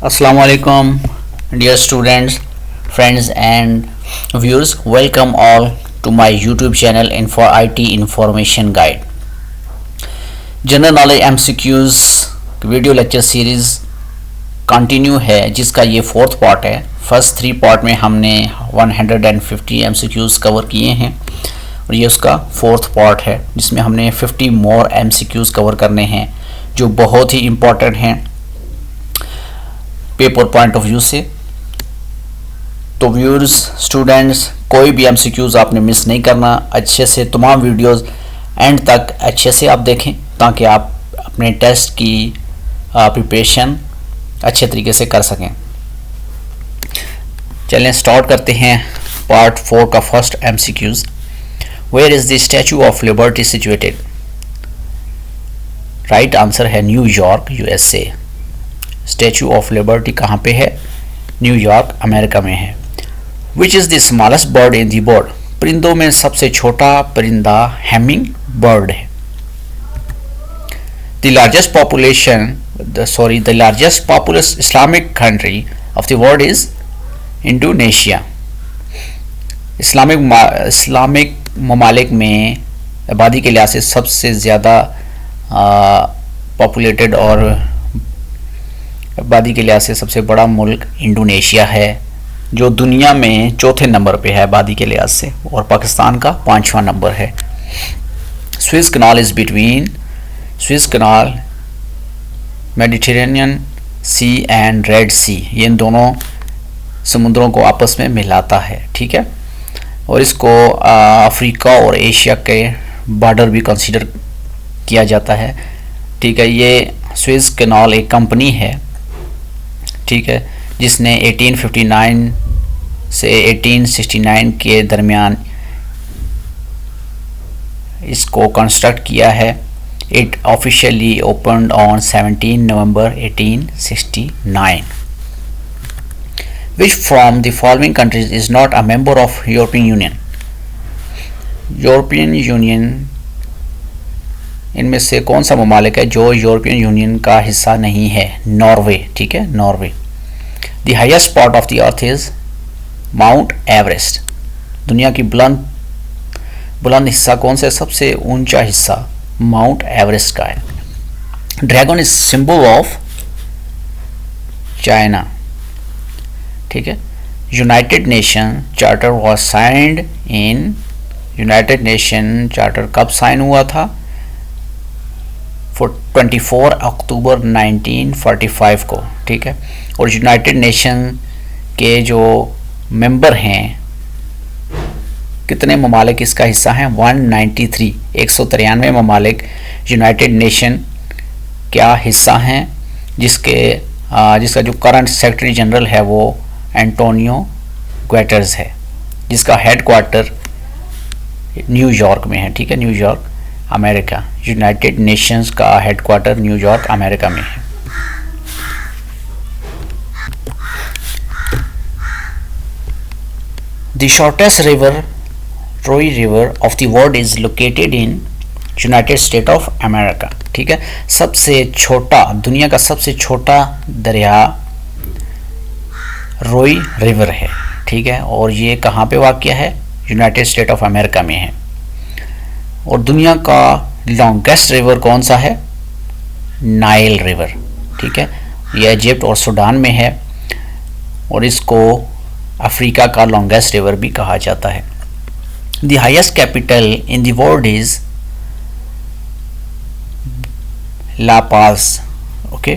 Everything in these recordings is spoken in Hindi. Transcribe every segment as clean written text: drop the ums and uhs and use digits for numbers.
Assalamu alaikum, dear students, friends, and viewers. Welcome all to my YouTube channel Info IT Information Guide. General knowledge MCQs video lecture series continue है, जिसका ये फोर्थ पार्ट है। फर्स्ट 3 पार्ट में हमने 150 MCQs कवर किए हैं और ये उसका फोर्थ पार्ट है, जिसमें हमने 50 मोर MCQs कवर करने हैं, जो बहुत ही इम्पोर्टेंट हैं पेपर पॉइंट ऑफ व्यू से। तो व्यूअर्स, स्टूडेंट्स, कोई भी MCQs आपने मिस नहीं करना। अच्छे से तमाम वीडियोस एंड तक अच्छे से आप देखें, ताकि आप अपने टेस्ट की प्रिपरेशन अच्छे तरीके से कर सकें। चलें स्टार्ट करते हैं पार्ट 4 का first MCQs। Where is the Statue of Liberty situated? Right answer है New York, USA। Statue of Liberty कहाँ पे है? न्यूयॉर्क, अमेरिका में है। Which is the smallest bird in the bird? परिंदों में सबसे छोटा परिंदा हैमिंग बर्ड है। The largest populous Islamic country of the world is Indonesia. Islamic ममालिक में आबादी के लिहाज से सबसे ज़्यादा पॉपुलेटेड और आबादी के लिहाज से सबसे बड़ा मुल्क इंडोनेशिया है, जो दुनिया में चौथे नंबर पे है आबादी के लिहाज से, और पाकिस्तान का 5वां नंबर है। Swiss Canal is between Swiss Canal, Mediterranean Sea and Red Sea. ये इन दोनों समुद्रों को आपस में मिलाता है, ठीक है। और इसको अफ्रीका और एशिया के बॉर्डर भी कंसीडर किया जाता है, ठीक है। ये स्विस कनाल एक कंपनी है, ठीक है, जिसने 1859 से 1869 के दरमियान इसको कंस्ट्रक्ट किया है। It officially opened on 17 November 1869। Which from the following countries is not a member of European union? European union, इनमें से कौन सा ममालिक है जो यूरोपियन यूनियन का हिस्सा नहीं है? नॉर्वे, ठीक है, Norway. The highest point of the earth is mount Everest. दुनिया की बुलंद हिस्सा कौन सा? सबसे ऊंचा हिस्सा माउंट एवरेस्ट का है। Dragon is symbol of China, ठीक है। United nation charter was signed in, United nation charter कब साइन हुआ था? 24 अक्टूबर 1945 को, ठीक है। और यूनाइटेड नेशन के जो मेंबर हैं, कितने ममालिक इसका हिस्सा हैं? 193, 193 ममालिक यूनाइटेड नेशन क्या हिस्सा हैं, जिसका जो करंट सेक्रेटरी जनरल है वो एंटोनियो गुटेरेस है, जिसका हेडक्वार्टर न्यूयॉर्क में है, ठीक है, न्यूयॉर्क, अमेरिका। यूनाइटेड नेशंस का हेडक्वार्टर न्यूयॉर्क, अमेरिका में है। The shortest river, Troy river of the world is located in United State of America, ठीक है। सबसे छोटा, दुनिया का सबसे छोटा दरिया रोई रिवर है, ठीक है, और ये कहाँ पे वाक़या है? यूनाइटेड स्टेट ऑफ अमेरिका में है। और दुनिया का लॉन्गेस्ट रिवर कौन सा है? नाइल रिवर, ठीक है। यह इजिप्ट और सूडान में है, और इसको अफ्रीका का लॉन्गेस्ट रिवर भी कहा जाता है। The highest capital in the world is La Paz, okay.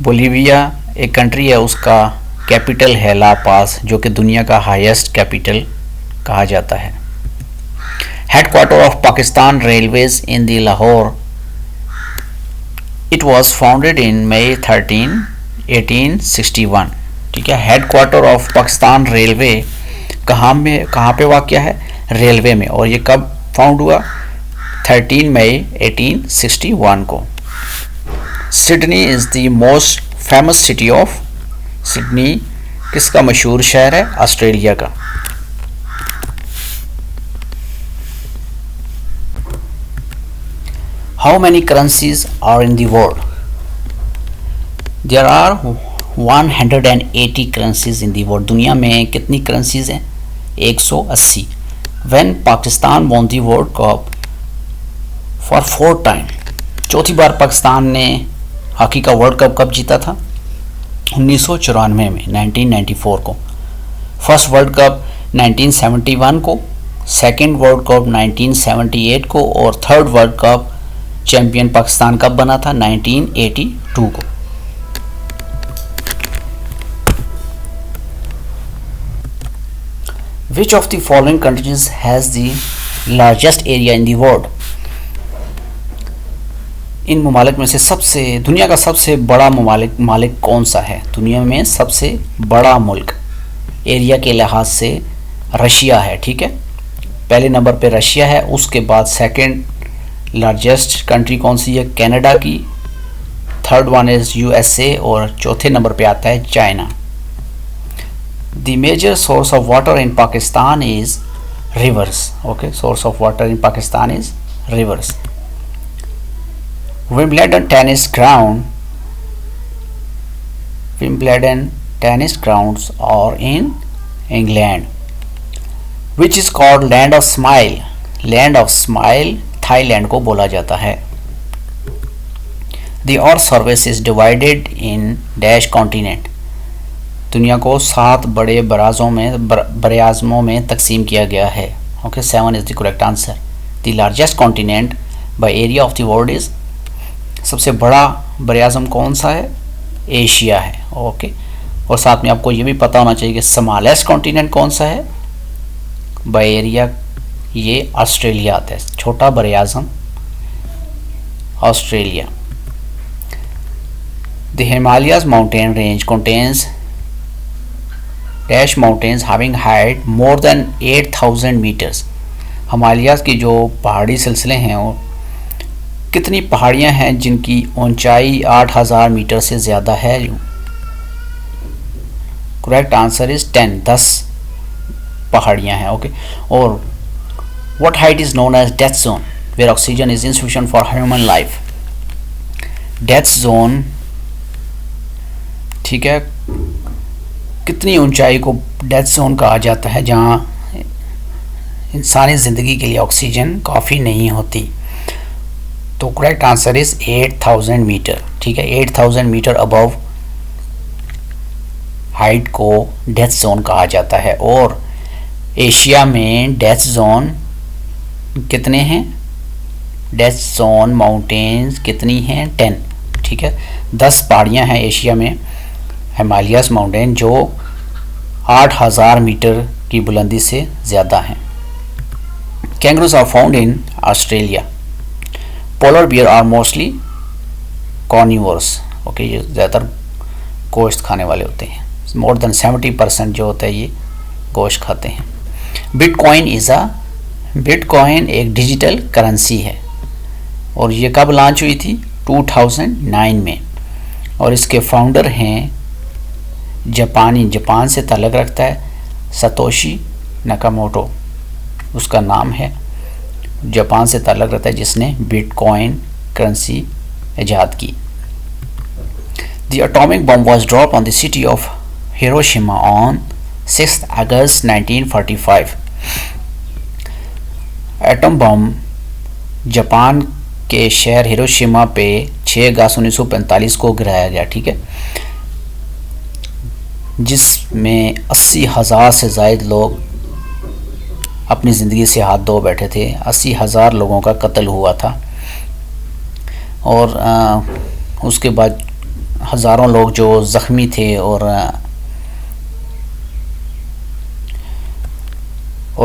Bolivia एक कंट्री है, उसका कैपिटल है ला पाज, जो कि दुनिया का हाईएस्ट कैपिटल कहा जाता है। Headquarter of Pakistan railways in the Lahore. It was founded in May 13, 1861, ठीक है। हेडक्वार्टर ऑफ पाकिस्तान रेलवे कहाँ पे वाक़या है? रेलवे में। और ये कब फाउंड हुआ? 13 मई 1861 को। Sydney is the most famous city of, Sydney किसका मशहूर शहर है? ऑस्ट्रेलिया का। How many currencies are in the world? There are 180 currencies in the world. दुनिया में कितनी करेंसीज हैं? 180। When Pakistan won the world cup for 4 time, चौथी बार पाकिस्तान ने हॉकी का वर्ल्ड कप कब जीता था? 1994 में, 1994 को। फर्स्ट वर्ल्ड कप 1971 को, सेकेंड वर्ल्ड कप 1978 को, और third world cup champion Pakistan कब बना था? 1982 को। Which of the following countries has the largest area in the world? इन ममालिक में से दुनिया का सबसे बड़ा मालिक कौन सा है? दुनिया में सबसे बड़ा मुल्क एरिया के लिहाज से रशिया है, ठीक है। पहले नंबर पे रशिया है, उसके बाद सेकंड लार्जेस्ट कंट्री कौन सी है? कनाडा की, थर्ड वन इज यूएसए, और चौथे नंबर पे आता है China. The major source of water in Pakistan is rivers. Okay, source of water in Pakistan is rivers. Wimbledon tennis grounds are in England. Which is called Land of Smile. Land of Smile Thailand को बोला जाता है। The Earth surface is divided in dash continent. दुनिया को 7 बड़े बराज़मों में तकसीम किया गया है। Okay, 7 is the correct answer. The largest continent by area of the world is, सबसे बड़ा बराज़म कौन सा है? एशिया है। ओके, और साथ में आपको ये भी पता होना चाहिए कि स्मॉलेस्ट कॉन्टिनेंट कौन सा है बाय एरिया? ये ऑस्ट्रेलिया आता है, छोटा बराज़म Australia. The Himalayas mountain range contains dash mountains having height more than 8000 metres. Himalayas की जो पहाड़ी सिलसिले हैं, वो कितनी पहाड़ियाँ हैं जिनकी ऊंचाई 8000 मीटर से ज़्यादा है? करेक्ट आंसर इज़ 10 पहाड़ियाँ हैं। ओके, और what height is known as death zone where oxygen is insufficient for human life? Death zone, ठीक है, कितनी ऊंचाई को डेथ जोन कहा जाता है जहां इंसानी ज़िंदगी के लिए ऑक्सीजन काफ़ी नहीं होती? तो करेक्ट आंसर इज़ 8000 मीटर, ठीक है। 8000 मीटर अबव हाइट को डेथ जोन कहा जाता है। और एशिया में डेथ जोन कितने हैं? डेथ जोन माउंटेन्स कितनी हैं? 10, ठीक है। 10 पहाड़ियाँ हैं एशिया में, हिमालयाज़ माउंटेन, जो 8000 मीटर की बुलंदी से ज़्यादा हैं। Kangaroos are found in Australia. Polar bear are mostly carnivorous. Okay, ये ज़्यादातर गोश्त खाने वाले होते हैं। मोर देन 70% जो होता है ये गोश्त खाते हैं। बिटकॉइन एक डिजिटल करेंसी है, और ये कब लॉन्च हुई थी? 2009 में, और इसके फाउंडर हैं जापान से ताल्लुक़ रखता है सतोशी नकामोटो, उसका नाम है। जापान से ताल्लुक़ रखता है जिसने बिटकॉइन करेंसी ईजाद की। The atomic bomb was drop on the city of Hiroshima on 6 August 1945। Atom bomb Japan के शहर हिरोशिमा पे 6 अगस्त 1945 को गिराया गया, ठीक है, जिसमें 80,000 से ज़ायद लोग अपनी ज़िंदगी से हाथ धो बैठे थे। 80,000 लोगों का कत्ल हुआ था, और उसके बाद हज़ारों लोग जो ज़ख्मी थे, और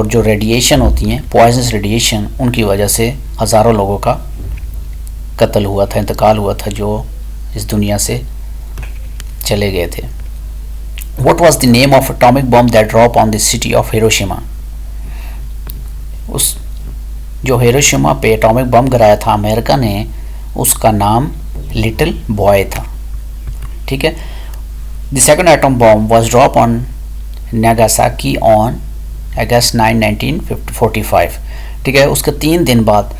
जो रेडिएशन होती हैं, पॉइजनस रेडिएशन, उनकी वजह से हज़ारों लोगों का कत्ल हुआ था, इंतकाल हुआ था, जो इस दुनिया से चले गए थे। What was the name of atomic bomb that dropped on the city of Hiroshima? उस जो हिरोशिमा पे एटॉमिक बम गिराया था अमेरिका ने, उसका नाम लिटिल बॉय था, ठीक है। The second atom bomb was drop on Nagasaki on August 9, 1945, ठीक है। उसके 3 दिन बाद,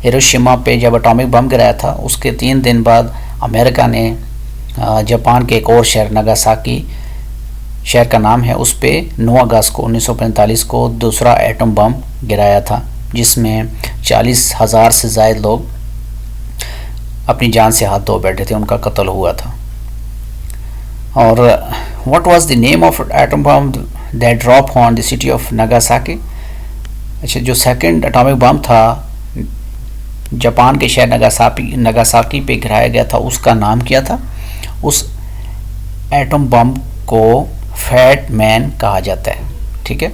हिरोशिमा पे जब एटॉमिक बम गिराया था उसके 3 दिन बाद अमेरिका ने जापान के एक और शहर नागासाकी शहर का नाम है, उस पे 9 अगस्त को 1945 को दूसरा एटम बम गिराया था, जिसमें 40,000 से ज़्यादा लोग अपनी जान से हाथ धो बैठे थे, उनका कत्ल हुआ था। और what was the name of atom bomb that drop on the city of Nagasaki? अच्छा, जो सेकंड एटॉमिक बम था जापान के शहर नागासाकी पे गिराया गया था, उसका नाम क्या था? उस एटम बम को फैट मैन कहा जाता है, ठीक है।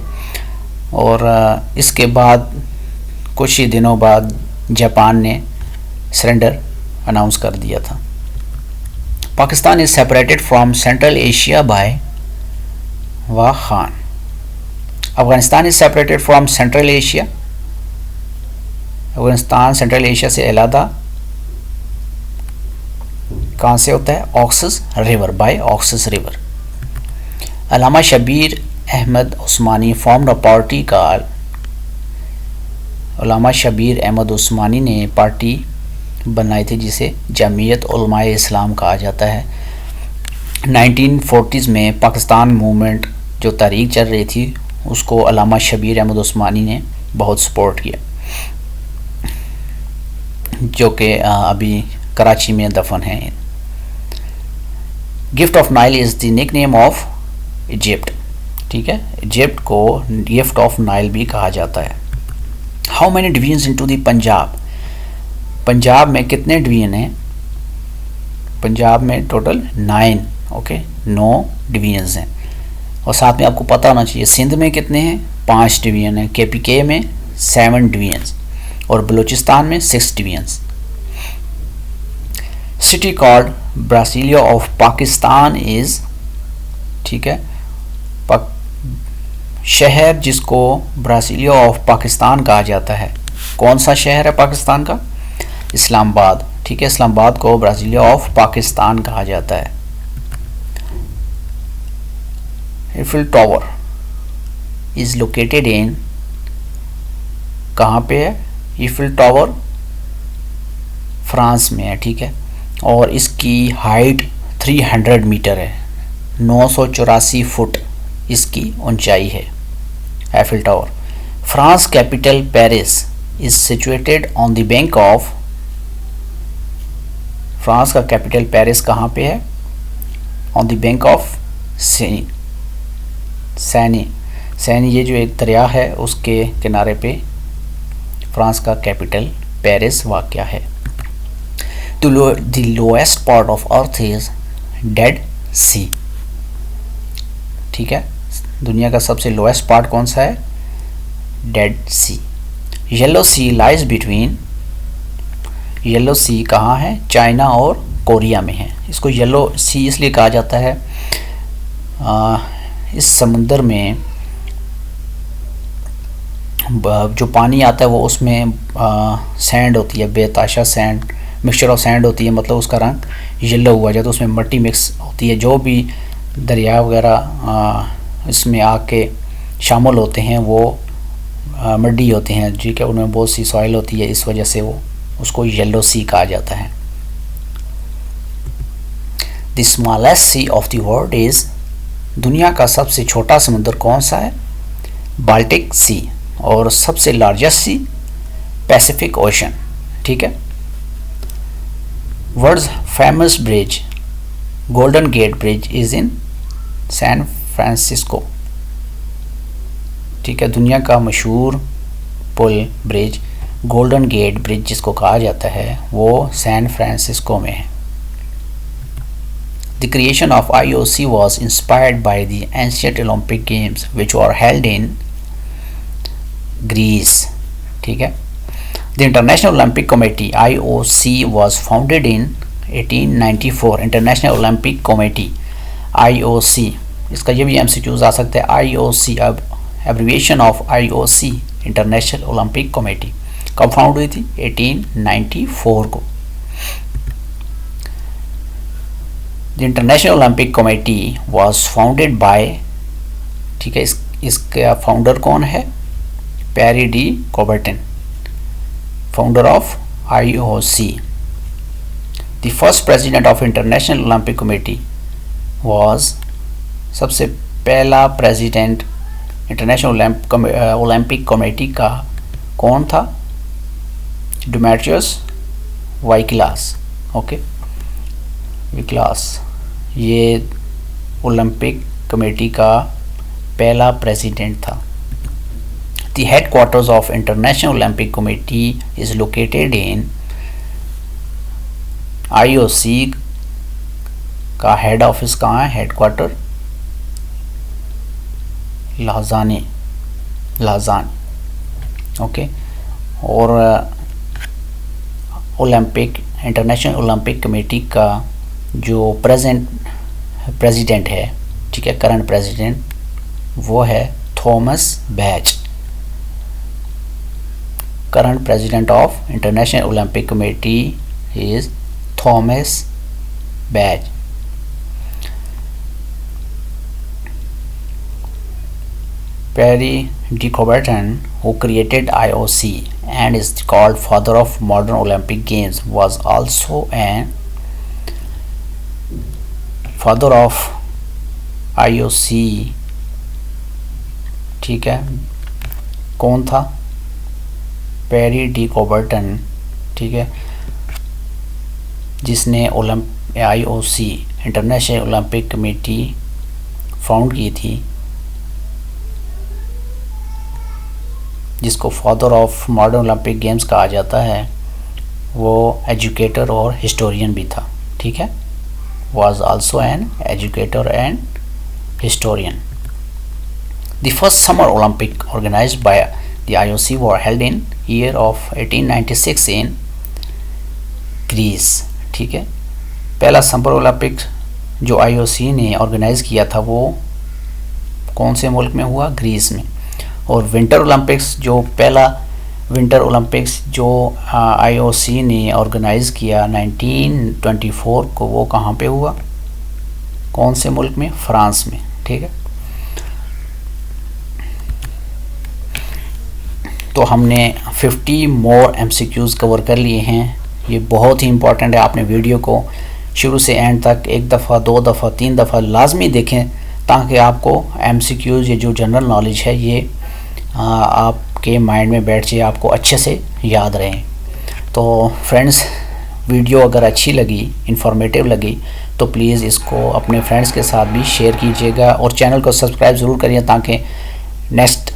और इसके बाद कुछ ही दिनों बाद जापान ने सरेंडर अनाउंस कर दिया था। Pakistan is separated from central Asia by Wakhan. Afghanistan is separated from central Asia. Afghanistan central Asia से अलहदा कहाँ से होता है? Oxus river, by Oxus river. Allama Shabbir Ahmad Usmani formed a party called, Allama Shabbir Ahmad Usmani ने पार्टी बनाई थी जिसे जमीयत उलमाए इस्लाम कहा जाता है। 1940s में पाकिस्तान मूवमेंट जो तहरीक चल रही थी उसको अल्लामा शबीर अहमद उस्मानी ने बहुत सपोर्ट किया, जो कि अभी कराची में दफन है। Gift of Nile is the nickname of Egypt, ठीक है। इजिप्ट को गिफ्ट ऑफ नाइल भी कहा जाता है। How many divisions into the Punjab? Punjab में कितने डिवीजन हैं? पंजाब में टोटल 9, ओके, 9 डिवीजन्स हैं। और साथ में आपको पता होना चाहिए सिंध में कितने हैं? 5 डिवीजन हैं, KPK में 7 डिवीजन्स और बलूचिस्तान में 6 divisions. City called Brasilia of Pakistan is, ठीक है, शहर जिसको ब्रासीलिया ऑफ पाकिस्तान कहा जाता है, कौन सा शहर है पाकिस्तान का? इस्लामाबाद, ठीक है। इस्लामाबाद को ब्रासीलिया ऑफ पाकिस्तान कहा जाता है। eiffel टावर इज लोकेटेड इन, कहाँ पे है? eiffel टावर फ्रांस में है, ठीक है। और इसकी हाइट 300 मीटर है, 984 फुट इसकी ऊंचाई है Eiffel tower. France capital Paris is situated on the bank of, France का कैपिटल पेरिस कहाँ पे है? On the bank of Saini, Saini ये जो एक दरिया है उसके किनारे पे फ्रांस का कैपिटल पेरिस वाक़ है। The lowest part of earth is Dead Sea, ठीक है। दुनिया का सबसे लोएस्ट पार्ट कौन सा है? Dead Sea. Yellow Sea lies between, Yellow Sea कहाँ है? चाइना और कोरिया में है। इसको येलो सी इसलिए कहा जाता है, इस समुंदर में जो पानी आता है वो उसमें सैंड होती है, बेताशा सैंड, मिक्सचर ऑफ सैंड होती है, मतलब उसका रंग येलो हुआ जाता है। उसमें मट्टी मिक्स होती है, जो भी दरिया वगैरह इसमें आके शामिल होते हैं वो मड्डी होते हैं, ठीक है, उनमें बहुत सी सॉइल होती है, इस वजह से वो उसको येलो सी कहा जाता है। The smallest sea of the world is, दुनिया का सबसे छोटा समुद्र कौन सा है? Baltic Sea. और सबसे लार्जेस्ट सी पैसिफिक ओशन, ठीक है। World's famous bridge Golden Gate Bridge is in San Francisco, ठीक है। दुनिया का मशहूर पुल ब्रिज गोल्डन गेट ब्रिज जिसको कहा जाता है वो सैन फ्रांसिस्को में है। The creation of IOC was inspired by the ancient Olympic games which were held in Greece, ठीक है। The International Olympic Committee IOC was founded in 1894। International Olympic Committee IOC, इसका ये भी MCQs आ सकते हैं। IOC अब abbreviation of IOC International Olympic Committee कब फाउंड हुई थी? 1894 को। The International Olympic Committee was founded by, ठीक है, इसका फाउंडर कौन है? Pierre de Coubertin, founder of IOC। The first president of International Olympic Committee was, सबसे पहला प्रेसिडेंट इंटरनेशनल ओलंपिक कमेटी का कौन था? डिमेट्रियस वाइक्लास। ओके, विक्लास ये ओलंपिक कमेटी का पहला प्रेसिडेंट था। The headquarters of International Olympic committee is located in, IOC का हेड ऑफिस कहाँ है? हेडक्वार्टर लाजान। ओके, और ओलंपिक इंटरनेशनल ओलंपिक कमेटी का जो प्रेसिडेंट है, ठीक है, करंट प्रेसिडेंट, वो है Thomas batch. Current president of International Olympic committee is Thomas batch. Perry de Coubertin, who created IOC and is called father of modern Olympic Games, was also a father of IOC। ठीक है, कौन था? पेरी डी कोबर्टन, ठीक है, जिसने IOC International Olympic committee found की थी, जिसको father of modern Olympic games कहा जाता है, वो एजुकेटर और हिस्टोरियन भी था। ठीक है, was also an educator and historian. The first summer Olympic organized by the IOC were held in year of 1896 in Greece। ठीक है, पहला समर ओलंपिक जो IOC ने ऑर्गेनाइज किया था वो कौन से मुल्क में हुआ? ग्रीस में। और विंटर ओलंपिक्स, जो पहला विंटर ओलंपिक्स जो IOC ने ऑर्गेनाइज़ किया 1924 को, वो कहाँ पे हुआ? कौन से मुल्क में? फ्रांस में। ठीक है, तो हमने 50 मोर MCQs कवर कर लिए हैं। ये बहुत ही इम्पॉर्टेंट है, आपने वीडियो को शुरू से एंड तक 1 दफ़ा 2 दफ़ा 3 दफ़ा लाजमी देखें, ताकि आपको MCQs, ये जो जनरल नॉलेज है, ये आपके माइंड में बैठ जाए, आपको अच्छे से याद रहें। तो फ्रेंड्स, वीडियो अगर अच्छी लगी, इंफॉर्मेटिव लगी, तो प्लीज़ इसको अपने फ्रेंड्स के साथ भी शेयर कीजिएगा और चैनल को सब्सक्राइब ज़रूर करिए, ताकि next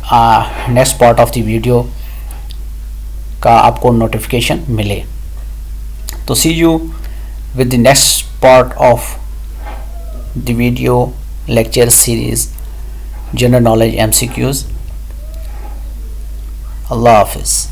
part of the video का आपको नोटिफिकेशन मिले। तो see you with the next part of the video lecture series general knowledge MCQs। Allah Hafiz।